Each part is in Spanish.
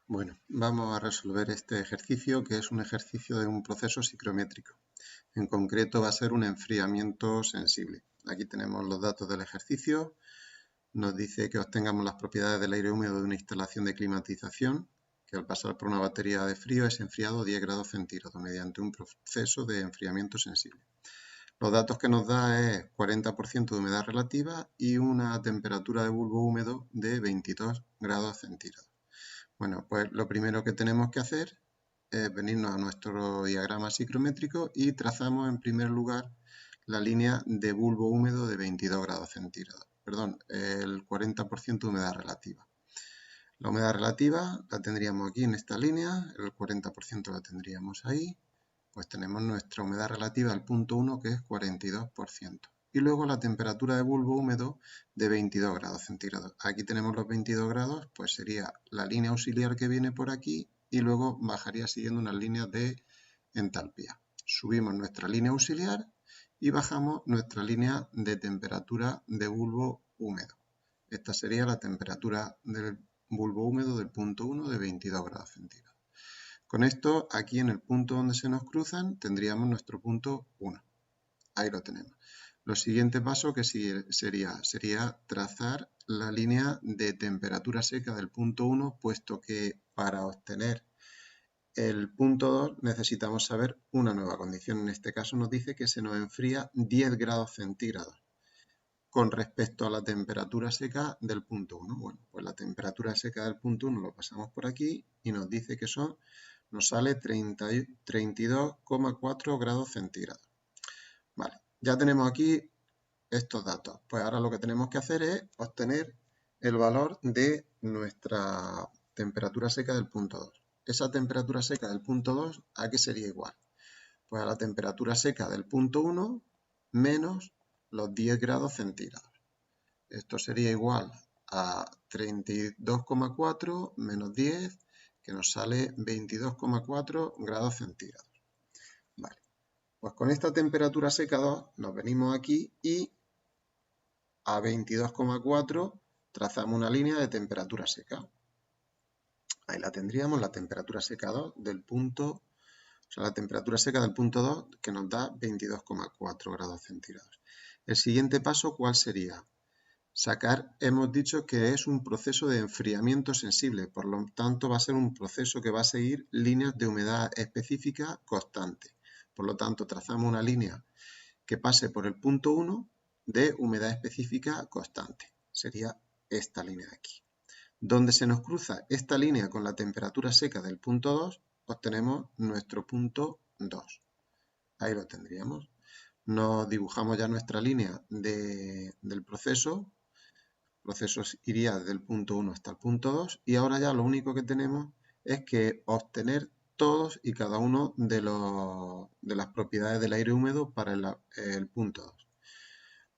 Bueno, vamos a resolver este ejercicio que es un ejercicio de un proceso psicométrico. En concreto va a ser un enfriamiento sensible. Aquí tenemos los datos del ejercicio. Nos dice que obtengamos las propiedades del aire húmedo de una instalación de climatización que al pasar por una batería de frío es enfriado a 10 grados centígrados mediante un proceso de enfriamiento sensible. Los datos que nos da es 40% de humedad relativa y una temperatura de bulbo húmedo de 22 grados centígrados. Bueno, pues lo primero que tenemos que hacer es venirnos a nuestro diagrama psicométrico y trazamos en primer lugar la línea de bulbo húmedo de 22 grados centígrados. Perdón, el 40% de humedad relativa. La humedad relativa la tendríamos aquí en esta línea, el 40% la tendríamos ahí. Pues tenemos nuestra humedad relativa al punto 1 que es 42%. Y luego la temperatura de bulbo húmedo de 22 grados centígrados. Aquí tenemos los 22 grados, pues sería la línea auxiliar que viene por aquí y luego bajaría siguiendo unas líneas de entalpía. Subimos nuestra línea auxiliar y bajamos nuestra línea de temperatura de bulbo húmedo. Esta sería la temperatura del bulbo húmedo del punto 1 de 22 grados centígrados. Con esto, aquí en el punto donde se nos cruzan, tendríamos nuestro punto 1. Ahí lo tenemos. Lo siguiente paso que sería trazar la línea de temperatura seca del punto 1, puesto que para obtener el punto 2 necesitamos saber una nueva condición. En este caso nos dice que se nos enfría 10 grados centígrados con respecto a la temperatura seca del punto 1. Bueno, pues la temperatura seca del punto 1 lo pasamos por aquí y nos dice que nos sale 32,4 grados centígrados. Vale, ya tenemos aquí estos datos. Pues ahora lo que tenemos que hacer es obtener el valor de nuestra temperatura seca del punto 2. Esa temperatura seca del punto 2, ¿a qué sería igual? Pues a la temperatura seca del punto 1 menos los 10 grados centígrados. Esto sería igual a 32,4 menos 10, que nos sale 22,4 grados centígrados. Vale, pues con esta temperatura seca 2 nos venimos aquí y a 22,4 trazamos una línea de temperatura seca. Ahí la tendríamos, la temperatura seca 2 del punto, o sea, la temperatura seca del punto 2 que nos da 22,4 grados centígrados. El siguiente paso, ¿cuál sería? Sacar, hemos dicho que es un proceso de enfriamiento sensible, por lo tanto va a ser un proceso que va a seguir líneas de humedad específica constante. Por lo tanto, trazamos una línea que pase por el punto 1 de humedad específica constante. Sería esta línea de aquí. Donde se nos cruza esta línea con la temperatura seca del punto 2, obtenemos nuestro punto 2. Ahí lo tendríamos. Nos dibujamos ya nuestra línea del proceso. El proceso iría desde el punto 1 hasta el punto 2 y ahora ya lo único que tenemos es que obtener todos y cada uno de las propiedades del aire húmedo para el punto 2.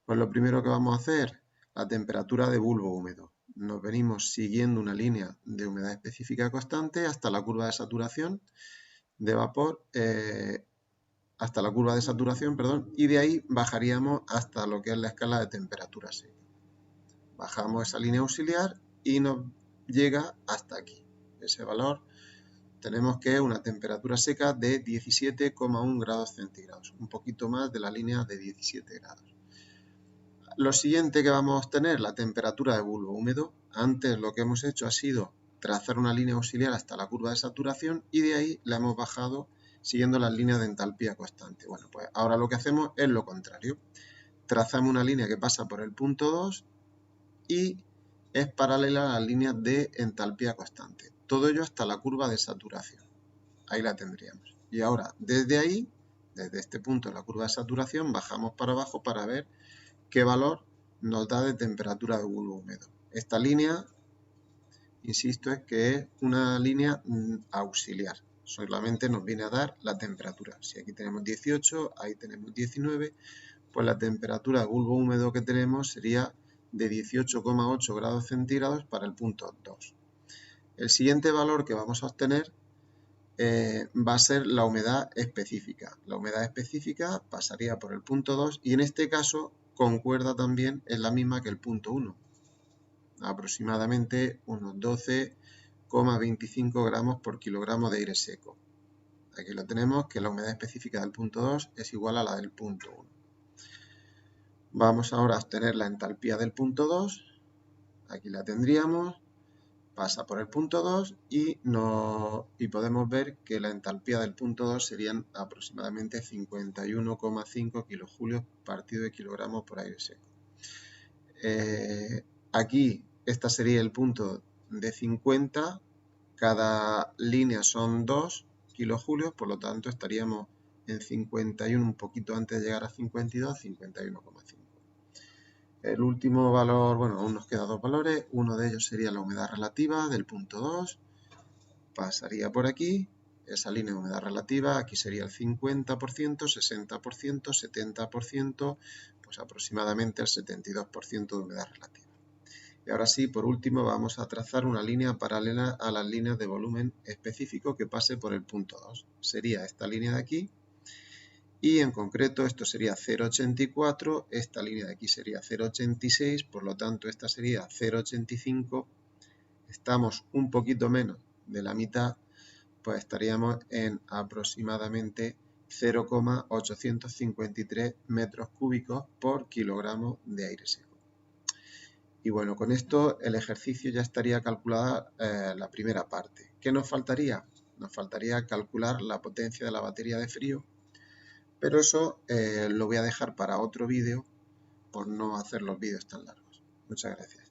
Pues lo primero que vamos a hacer, la temperatura de bulbo húmedo. Nos venimos siguiendo una línea de humedad específica constante hasta la curva de saturación de vapor, y de ahí bajaríamos hasta lo que es la escala de temperatura seca. Bajamos esa línea auxiliar y nos llega hasta aquí. Ese valor tenemos que una temperatura seca de 17,1 grados centígrados, un poquito más de la línea de 17 grados. Lo siguiente que vamos a obtener, la temperatura de bulbo húmedo. Antes lo que hemos hecho ha sido trazar una línea auxiliar hasta la curva de saturación y de ahí la hemos bajado siguiendo las líneas de entalpía constante. Bueno, pues ahora lo que hacemos es lo contrario. Trazamos una línea que pasa por el punto 2 y es paralela a las líneas de entalpía constante. Todo ello hasta la curva de saturación. Ahí la tendríamos. Y ahora, desde ahí, desde este punto de la curva de saturación, bajamos para abajo para ver qué valor nos da de temperatura de bulbo húmedo. Esta línea, insisto, es que es una línea auxiliar. Solamente nos viene a dar la temperatura. Si aquí tenemos 18, ahí tenemos 19, pues la temperatura de bulbo húmedo que tenemos sería de 18,8 grados centígrados para el punto 2. El siguiente valor que vamos a obtener va a ser la humedad específica. La humedad específica pasaría por el punto 2 y en este caso concuerda también, es la misma que el punto 1. Aproximadamente unos 12 2,25 gramos por kilogramo de aire seco. Aquí lo tenemos, que la humedad específica del punto 2 es igual a la del punto 1. Vamos ahora a obtener la entalpía del punto 2. Aquí la tendríamos. Pasa por el punto 2 y podemos ver que la entalpía del punto 2 serían aproximadamente 51,5 kilojulios partido de kilogramo por aire seco. Aquí este sería el punto de 50, cada línea son 2 kilojulios, por lo tanto estaríamos en 51 un poquito antes de llegar a 52, 51,5. El último valor, bueno, aún nos quedan dos valores, uno de ellos sería la humedad relativa del punto 2, pasaría por aquí, esa línea de humedad relativa, aquí sería el 50%, 60%, 70%, pues aproximadamente el 72% de humedad relativa. Y ahora sí, por último, vamos a trazar una línea paralela a las líneas de volumen específico que pase por el punto 2. Sería esta línea de aquí. Y en concreto esto sería 0,84, esta línea de aquí sería 0,86, por lo tanto esta sería 0,85, estamos un poquito menos de la mitad, pues estaríamos en aproximadamente 0,853 metros cúbicos por kilogramo de aire seco. Y bueno, con esto el ejercicio ya estaría calculada la primera parte. ¿Qué nos faltaría? Nos faltaría calcular la potencia de la batería de frío, pero eso lo voy a dejar para otro vídeo por no hacer los vídeos tan largos. Muchas gracias.